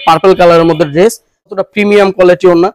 Purple কালারের মধ্যে dress, কতটা প্রিমিয়াম কোয়ালিটি ওন্না।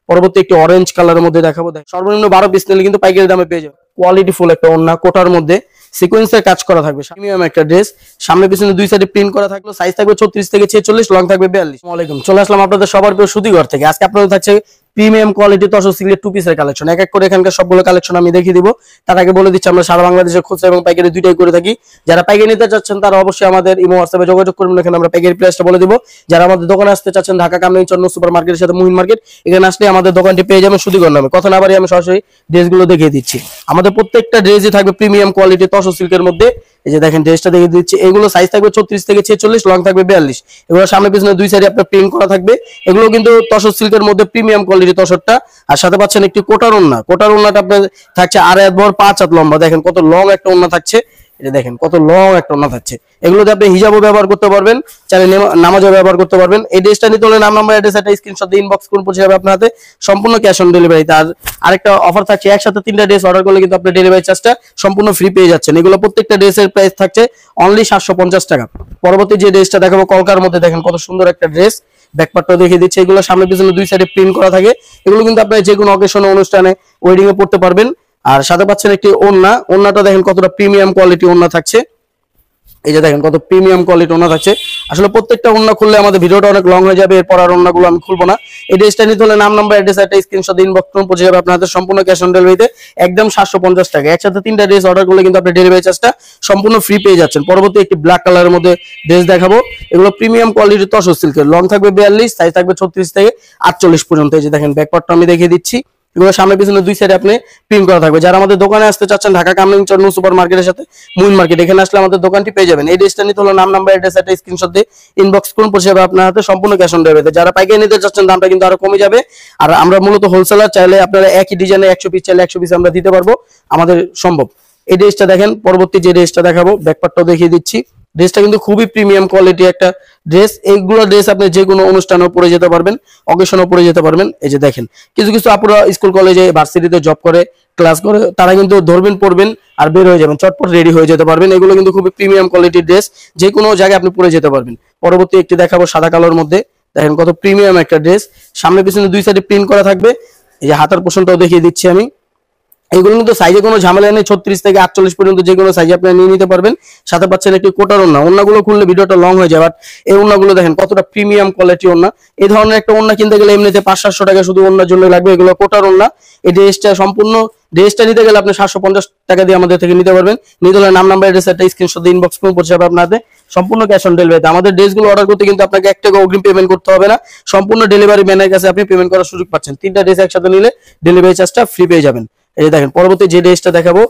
পরবর্তী একটি অরেঞ্জ কালারের মধ্যে দেখাবো। সর্বনিম্ন 12 পিস নিলে কিন্তু পাইকারি দামে পেয়ে যাবে। কোয়ালিটি ফুল একটা ওন্না, কোটার মধ্যে সিকোয়েন্সের কাজ করা থাকবে, প্রিমিয়াম একটা ড্রেস। সামনে পিছনে দুই সাইডে প্রিন্ট করা থাকলো। সাইজ থাকবে 36 থেকে 46, লং থাকবে 42। আসসালামু আলাইকুম, চলে আসলাম আপনাদের সবার প্রিয় সুতিঘর থেকে। আজকে আপনাদের থাকছে প্রিমিয়াম কোয়ালিটি তসর সিল্কের টু পিসের কালেকশন। এক এক করে এখানকার সবগুলো কালেকশন আমি দেখিয়ে দিব। তার আগে বলে দিচ্ছি, আমরা সারা বাংলাদেশে খুচরা এবং পাইকারি দুইটাই করে থাকি। যারা পাইকারি নিতে চাচ্ছেন তারা অবশ্যই আমাদের ইমো হোয়াটসঅ্যাপে যোগাযোগ করবেন, এখানে আমরা পাইকারি প্রাইসটা বলে দিব। যারা আমাদের দোকানে আসতে চাচ্ছেন, ঢাকা কামরাঙ্গীরচর সুপার মার্কেটের সাথে মুহিন মার্কেট, এখানে আসলে আমাদের দোকানটি পেয়ে যাবেন সুতিঘর নামে। কথা না বাড়িয়ে আমি সরাসরি ড্রেসগুলো দেখিয়ে দিচ্ছি। আমাদের প্রত্যেকটা ড্রেসই থাকবে প্রিমিয়াম কোয়ালিটি তসর সিল্কের মধ্যে। এই যে দেখেন ড্রেসটা দেখিয়ে দিচ্ছি, এগুলো সাইজ থাকবে 36 থেকে 46, লং থাকবে 42। এগুলো সামনে পিছনে দুই সাইডে আপনার প্রিন্ট করা থাকবে। এগুলো কিন্তু তসর সিল্কের মধ্যে প্রিমিয়াম কোয়ালিটি তসরটা। আর সাথে পাচ্ছেন একটি কোটার ওন্না। কোটার ওন্নাটা আপনার থাকছে 2.5 বহর 5 হাত লম্বা। দেখেন কত লং একটা ওন্না থাকছে। এটা দেখেন কত লং একটা ওন্না থাকছে। এগুলোতে আপনি হিজাবও ব্যবহার করতে পারবেন, চাইলে নামাজও ব্যবহার করতে পারবেন। এই ড্রেসটা নিতে হলে নাম, নাম্বার, অ্যাড্রেস একটা স্ক্রিনশট দিয়ে ইনবক্স করুন, পৌঁছে যাবে আপনার হাতে সম্পূর্ণ ক্যাশ অন ডেলিভারিতে। আর আরেকটা অফার থাকছে, একসাথে 3টা ড্রেস অর্ডার করলে কিন্তু আপনি ডেলিভারি চার্জটা সম্পূর্ণ ফ্রি পেয়ে যাচ্ছেন। এগুলো প্রত্যেকটা ড্রেসের প্রাইস থাকছে অনলি 750 টাকা। পরবর্তী যে ড্রেসটা দেখাবো কলকার মধ্যে, দেখেন কত সুন্দর একটা ড্রেস। ব্যাকপার্টটা দেখিয়ে দিচ্ছে। এগুলো সামনে পিছনে দুই সাইডে প্রিন্ট করা থাকে। এগুলো কিন্তু আপনি যে কোনো অকেশনে, অনুষ্ঠানে, ওয়েডিং এ পড়তে পারবেন। আর সাথে পাচ্ছেন একটি ওন্না। ওন্নাটা দেখেন কতটা প্রিমিয়াম কোয়ালিটি ওন্না থাকছে। এই যে দেখেন কত প্রিমিয়াম কোয়ালিটি ওন্না থাকছে। আসলে প্রত্যেকটা ওন্না খুললে আমাদের ভিডিওটা অনেক লং হয়ে যাবে, এরপর আর ওন্নাগুলো আমি খুলবো না। এই ড্রেসটা নিতে হলে নাম, নাম্বার, অ্যাড্রেস একটা স্ক্রিনশট দিয়ে ইনবক্স করুন, পৌঁছে যাবে আপনার হাতে সম্পূর্ণ ক্যাশ অন ডেলিভারিতে একদম 750 টাকা। একসাথে 3টা ড্রেস অর্ডার করলে কিন্তু আপনি ডেলিভারি চার্জটা সম্পূর্ণ ফ্রি পেয়ে যাচ্ছেন। পরবর্তী একটি ব্ল্যাক কালারের মধ্যে ড্রেস দেখাবো। এগুলো প্রিমিয়াম কোয়ালিটি তসর সিল্কের, লং থাকবে 42, সাইজ থাকবে 36 থেকে 48 পর্যন্ত। এই যে দেখেন ব্যাকপার্টটা আমি দেখিয়ে দিচ্ছি। এগুলো সামনে পিছনে দুই সাইডে আপনি প্রিন্ট করা থাকবে। যারা আমাদের দোকানে আসতে চাচ্ছেন, ঢাকা কামরাঙ্গীরচর সুপার মার্কেটের সাথে মুহিন মার্কেট, এখানে আসলে আমাদের দোকানটি পেয়ে যাবেন। এই ড্রেসটা নিতে হলো নাম, নাম্বার, অ্যাড্রেস একটা স্ক্রিনশট দিয়ে ইনবক্স করুন, পৌঁছে যাবে আপনার হাতে সম্পূর্ণ ক্যাশ অন ডেলিভারিতে। যারা পাইকারি নিতে চাচ্ছেন দামটা কিন্তু আরো কমে যাবে। আর আমরা মূলত হোলসেলার, চাইলে আপনারা একই ডিজাইনে 100 পিস চাইলে 100 পিস আমরা দিতে পারবো, আমাদের সম্ভব। এই ড্রেসটা দেখেন। পরবর্তী যে ড্রেসটা দেখাবো, ব্যাকপার্টটাও দেখিয়ে দিচ্ছি। ড্রেসটা কিন্তু খুবই প্রিমিয়াম কোয়ালিটি একটা ড্রেস। এইগুলো ড্রেস আপনি যে কোনো অনুষ্ঠানেও পরে যেতে পারবেন, অকেশনেও পরে যেতে পারবেন। এই যে দেখেন, কিছু কিছু আপুরা স্কুল কলেজে ভার্সিটিতে জব করে, ক্লাস করে, তারা কিন্তু ধরবেন, পরবেন আর বের হয়ে যাবেন, চটপট রেডি হয়ে যেতে পারবেন। এগুলো কিন্তু খুবই প্রিমিয়াম কোয়ালিটির ড্রেস, যে কোনো জায়গায় আপনি পরে যেতে পারবেন। পরবর্তী একটি দেখাবো সাদা কালার মধ্যে। দেখেন কত প্রিমিয়াম একটা ড্রেস। সামনে পিছনে দুই সাইডে প্রিন্ট করা থাকবে। এই যে হাতার পোর্শনটাও দেখিয়ে দিচ্ছি আমি। এগুলো কিন্তু সাইজে কোনো ঝামেলা নেই, 36 থেকে 48 পর্যন্ত যে কোনো সাইজে আপনি নিয়ে নিতে পারবেন। সাথে পাচ্ছেন একটি কোটার ওন্না। ওন্নাগুলো খুললে ভিডিওটা লং হয়ে যায়, বাট এই ওন্নাগুলো দেখেন কতটা প্রিমিয়াম কোয়ালিটি ওন্না। এই ধরনের একটা ওন্না কিনতে গেলে এমনিতে 500-700 টাকা শুধু ওন্নার জন্য লাগবে। এগুলো কোটার ওন্না। এই ড্রেসটা সম্পূর্ণ ড্রেসটা নিতে গেলে আপনি 750 টাকা দিয়ে আমাদের থেকে নিতে পারবেন। নিতে হলে নাম, নাম্বার, অ্যাড্রেস একটা স্ক্রিনশট দিয়ে ইনবক্স করুন, পৌঁছে যাবে আপনাদের সম্পূর্ণ ক্যাশ অন ডেলিভারিতে। আমাদের ড্রেসগুলো অর্ডার করতে কিন্তু আপনাকে 1 টাকা অগ্রিম পেমেন্ট করতে হবে না, সম্পূর্ণ ডেলিভারি ম্যানের কাছে আপনি পেমেন্ট করার সুযোগ পাচ্ছেন। 3টা ড্রেস একসাথে নিলে ডেলিভারি চার্জটা ফ্রি পেয়ে যাবেন। এই দেখেন পরবর্তী যে ড্রেসটা দেখাবো,